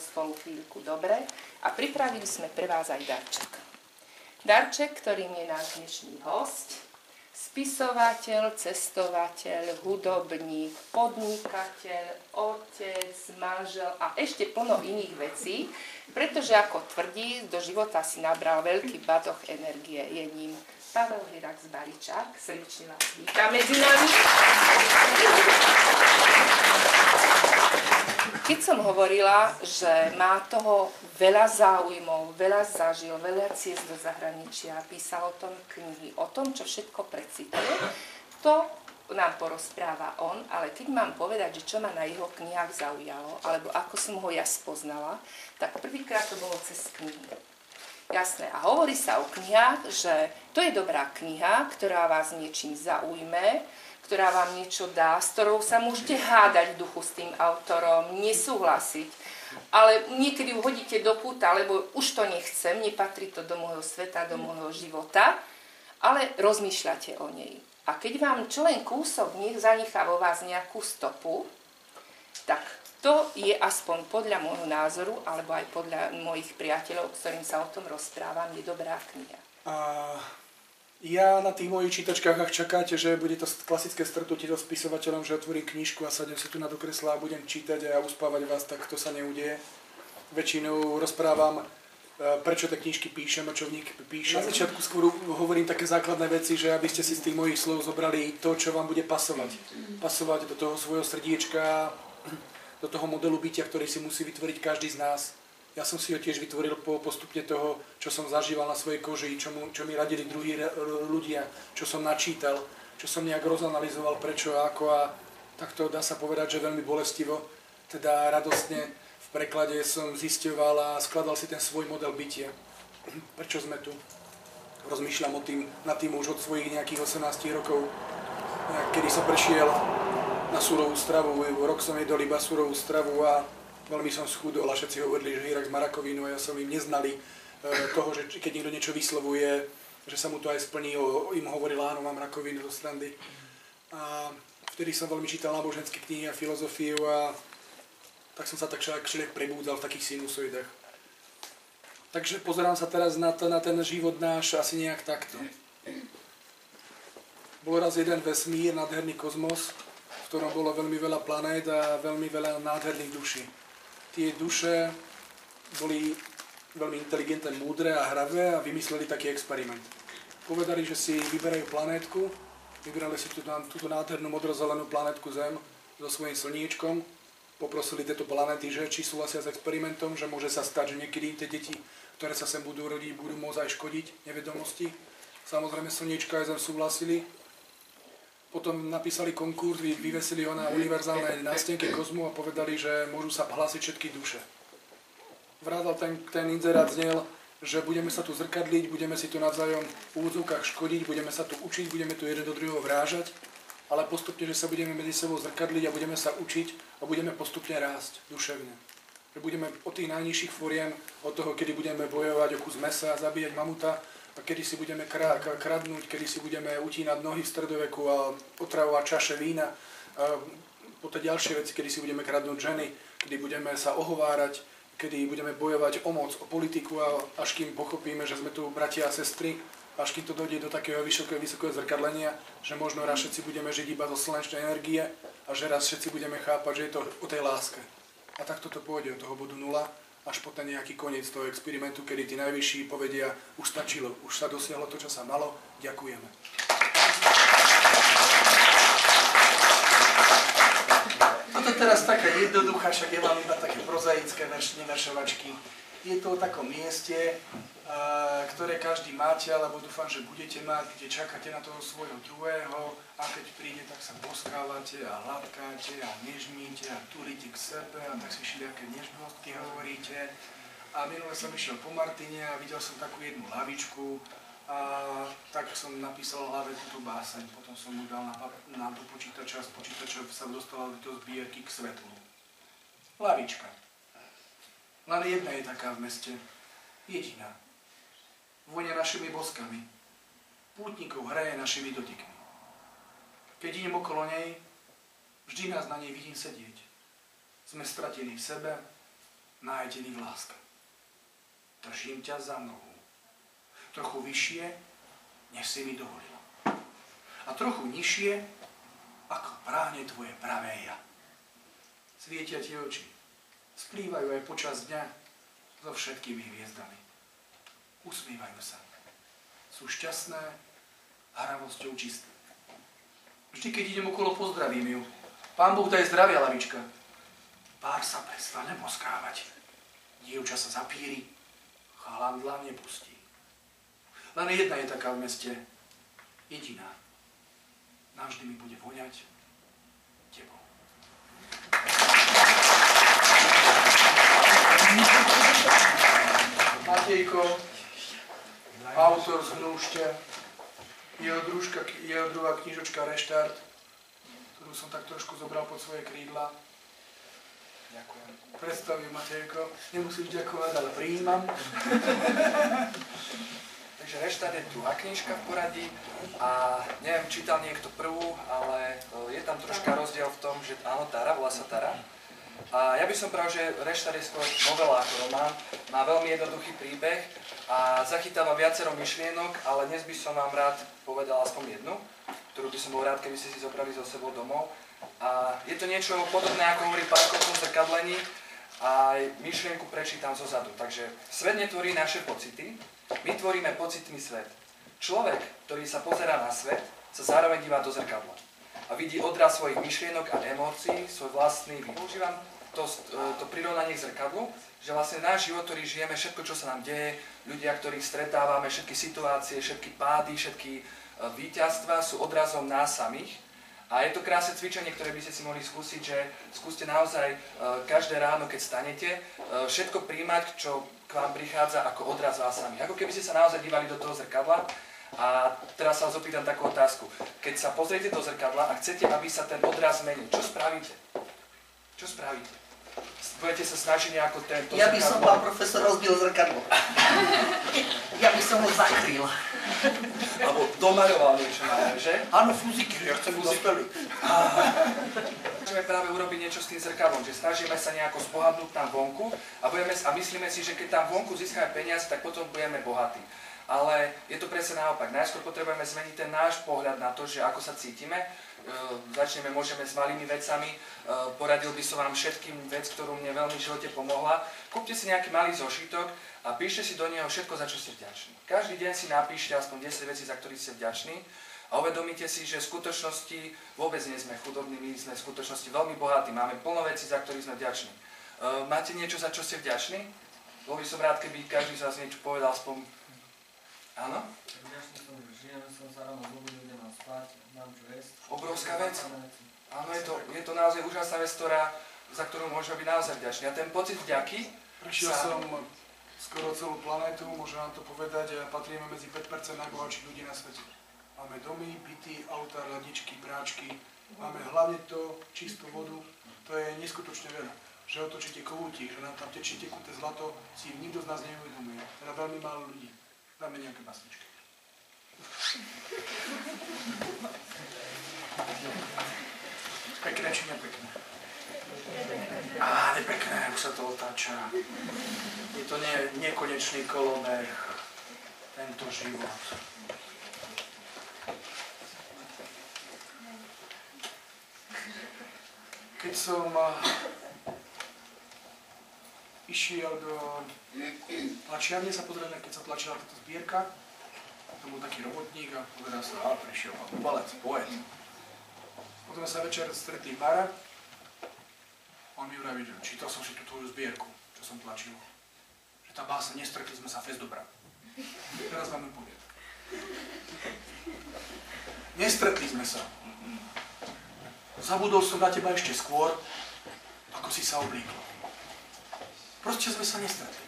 spolu chvíľku dobre a pripravili sme pre vás aj darček. Darček, ktorým je náš dnešný hosť, spisovateľ, cestovateľ, hudobník, podnikateľ, otec, manžel a ešte plno iných vecí, pretože ako tvrdí, do života si nabral veľký badoch energie. Je ním Pavel Hyrax-Baričák. Srdečne vás vítam medzi nami. Keď som hovorila, že má toho veľa záujmov, veľa zažil, veľa ciest do zahraničia, písal o tom knihy, o tom, čo všetko precituje, to nám porozpráva on, ale keď mám povedať, že čo ma na jeho knihách zaujalo, alebo ako som ho ja spoznala, tak prvýkrát to bolo cez knihy. Jasné. A hovorí sa o knihách, že to je dobrá kniha, ktorá vás niečím zaujme, ktorá vám niečo dá, s ktorou sa môžete hádať v duchu s tým autorom, nesúhlasiť. Ale niekedy ju hodíte do kúta, lebo už to nechcem, nepatrí to do môjho sveta, do môjho života, ale rozmýšľate o nej. A keď vám čo len kúsok nech zanechá vo vás nejakú stopu, tak to je aspoň podľa môjho názoru, alebo aj podľa mojich priateľov, s ktorým sa o tom rozprávam, je dobrá kniha. A ja na tých mojich čítačkách, ak čakáte, že bude to klasické stretnutie so spisovateľom, že otvorím knižku a sadnem si tu na do kresla a budem čítať a uspávať vás, tak to sa neudeje. Väčšinou rozprávam, prečo tie knižky píšem a čo v nich píšem. Na začiatku skôr hovorím také základné veci, že aby ste si z tých mojich slov zobrali to, čo vám bude pasovať. Pasovať do toho svojho srdiečka, do toho modelu bytia, ktorý si musí vytvoriť každý z nás. Ja som si ho tiež vytvoril po postupne toho, čo som zažíval na svojej koži, čo mi radili druhí ľudia, čo som načítal, čo som nejak rozanalizoval, prečo a ako, a takto dá sa povedať, že veľmi bolestivo, teda radostne v preklade som zisťoval a skladal si ten svoj model bytia. Prečo sme tu? Rozmýšľam nad tým už od svojich nejakých 18 rokov, kedy som prešiel na surovú stravu, rok som jedol iba surovú stravu a veľmi som schudol a všetci hovorili, že Hyrax má rakovinu a ja som im neznali toho, že keď niekto niečo vyslovuje, že sa mu to aj splní, im hovoril, áno, mám rakovinu do srandy. A vtedy som veľmi čítal náboženské knihy a filozofiu a tak som sa tak všelijak prebúdzal v takých sinusoidách. Takže pozerám sa teraz na ten život náš asi nejak takto. Bol raz jeden vesmír, nádherný kozmos, v ktorom bolo veľmi veľa planét a veľmi veľa nádherných duší. Tie duše boli veľmi inteligentné, múdre a hravé a vymysleli taký experiment. Povedali, že si vyberajú planétku, vybrali si túto nádhernú modrozelenú planétku Zem so svojím slniečkom, poprosili tieto planéty, že či súhlasia s experimentom, že môže sa stať, že niekedy tie deti, ktoré sa sem budú rodiť, budú môcť aj škodiť nevedomosti. Samozrejme slniečka aj Zem súhlasili. Potom napísali konkurs, vyvesili ho na univerzálnej nástenke kozmu a povedali, že môžu sa hlásiť všetky duše. Vrádal ten inzerát znel, že budeme sa tu zrkadliť, budeme si tu navzájom v úvodzovkách škodiť, budeme sa tu učiť, budeme tu jeden do druhého vrážať, ale postupne, že sa budeme medzi sebou zrkadliť a budeme sa učiť a budeme postupne rásť duševne. Že budeme od tých najnižších foriem, od toho, kedy budeme bojovať o kus mesa a zabíjať mamuta, a kedy si budeme kradnúť, kedy si budeme utínať nohy v stredoveku a otravovať čaše vína, a potom ďalšie veci, kedy si budeme kradnúť ženy, kedy budeme sa ohovárať, kedy budeme bojovať o moc, o politiku a až kým pochopíme, že sme tu bratia a sestry, až kým to dojde do takého vysokého zrkadlenia, že možno raz všetci budeme žiť iba zo slnečnej energie a že raz všetci budeme chápať, že je to o tej láske. A takto to pôjde od toho bodu 0 až po ten nejaký koniec toho experimentu, kedy tí najvyšší povedia, už stačilo, už sa dosiahlo to, čo sa malo, ďakujeme. Toto teraz taká jednoduchá, však ja mám iba také prozaické neveršovačky. Je to o takom mieste, ktoré každý máte, alebo dúfam, že budete mať, kde čakáte na toho svojho druhého a keď príde, tak sa boskávate a hladkáte a nežmíte a tulíte k sebe a tak si všelijaké nežnostky hovoríte. A minule som išiel po Martine a videl som takú jednu lavičku a tak som napísal v hlave túto báseň. Potom som mu dal na do počítača, z počítača sa dostala do zbierky k svetlu. Lavička. Len jedna je taká v meste. Jediná. Vonia našimi boskami. Pútnikov hraje našimi dotykmi. Keď idem okolo nej, vždy nás na nej vidím sedieť. Sme stratení v sebe, nájdený v láske. Držím ťa za nohu. Trochu vyššie, než si mi dovolila. A trochu nižšie, ako práhne tvoje pravé ja. Svietia ti oči. Splývajú aj počas dňa so všetkými hviezdami. Usmievajú sa. Sú šťastné a hravosťou čisté. Vždy, keď idem okolo, pozdravím ju. Pán Boh daj zdravia, lavička. Pár sa prestane boskávať. Dievča sa zapíri, chalandla nepustí. Len jedna je taká v meste. Jediná. Navždy mi bude voňať tebou. Matejko, autor z Hnúšťa, jeho druhá knižočka Reštart, ktorú som tak trošku zobral pod svoje krídla. Ďakujem. Predstavím, Matejko. Nemusíš ďakovať, ale prijímam. Takže Reštart je druhá knižka v poradí a neviem, čítal niekto prvú, ale je tam troška rozdiel v tom, že áno, Tara, volá sa Tara. A ja by som pravil, že Reštart je skôr novela ako román, má veľmi jednoduchý príbeh a zachytáva viacero myšlienok, ale dnes by som vám rád povedal aspoň jednu, ktorú by som bol rád, keby ste si zobrali so sebou domov. A je to niečo podobné, ako hovorí Parko o tom zrkadlení, a myšlienku prečítam zo zadu. Takže svet netvorí naše pocity, my tvoríme pocitný svet. Človek, ktorý sa pozerá na svet, sa zároveň díva do zrkadla a vidí odraz svojich myšlienok a emócií, svoj vlastný vývoj. Používam to prirovnanie k zrkadlu, že vlastne náš život, ktorý žijeme, všetko, čo sa nám deje, ľudia, ktorých stretávame, všetky situácie, všetky pády, všetky víťazstvá sú odrazom nás samých. A je to krásne cvičenie, ktoré by ste si mohli skúsiť, že skúste naozaj každé ráno, keď stanete, všetko príjmať, čo k vám prichádza ako odraz vás samých. Ako keby ste sa naozaj dívali do toho zrkadla. A teraz sa vás opýtam takú otázku. Keď sa pozriete do zrkadla a chcete, aby sa ten odraz zmenil, čo spravíte? Čo spravíte? Budete sa snažiť nejako tento Ja by som, pán profesor, rozbil zrkadlo. Ja by som ho zakryl. Alebo domaľoval niečo na ňa, že? Áno, fúziky, ja chcem dospelý. Môžeme práve urobiť niečo s tým zrkadlom, že snažíme sa nejako spohadnúť tam vonku a myslíme si, že keď tam vonku získame peniaze, tak potom budeme bohatí. Ale je to presne naopak. Najskôr potrebujeme zmeniť ten náš pohľad na to, že ako sa cítime. Môžeme s malými vecami. Poradil by som vám všetkým vec, ktorú mne veľmi v živote pomohla. Kúpte si nejaký malý zošitok a píšte si do neho všetko, za čo ste vďační. Každý deň si napíšte aspoň 10 vecí, za ktorých ste vďační. A uvedomíte si, že v skutočnosti vôbec nie sme chudobní, my sme v skutočnosti veľmi bohatí. Máme plno vecí, za ktorých sme vďační. Máte niečo, za čo ste vďační? Bol by som rád, keby každý z vás niečo povedal aspoň. Áno? Vďačný som, že žijem, som sa ráno zobudil, idem mám spať, mám čo jesť. Obrovská vec. Áno, je to naozaj úžasná vec, za ktorú môžeme byť naozaj vďační. A ten pocit vďaky... Prešiel som skoro celú planétu, môžem vám to povedať, a patríme medzi 5% najbohatších ľudí na svete. Máme domy, byty, autá, ladničky, práčky, máme hlavne to, čistú vodu, to je neskutočne veľa. Že otočíte kohútik, že nám tam tečí tekuté zlato, si nikto z nás neuvedomuje. Teda veľmi málo ľudí. Dáme nejaké basničky. Pekné či nepekné? Á, nepekné, už sa to otáča. Je to nekonečný kolobeh, tento život. Keď som išiel do tlačiarne sa pozrieť, keď sa tlačila táto zbierka, to bol taký robotník a povedal sa, prišiel pán Ubalec, poet. Potom sa večer stretli v bare. On mi vraví, že čítal som si tú tvoju zbierku, čo som tlačil. Že tá bása, nestretli sme sa fest dobrá. Teraz vám ju poviem. Nestretli sme sa. Zabudol som na teba ešte skôr, ako si sa oblíkol. Proste sme sa nestretli.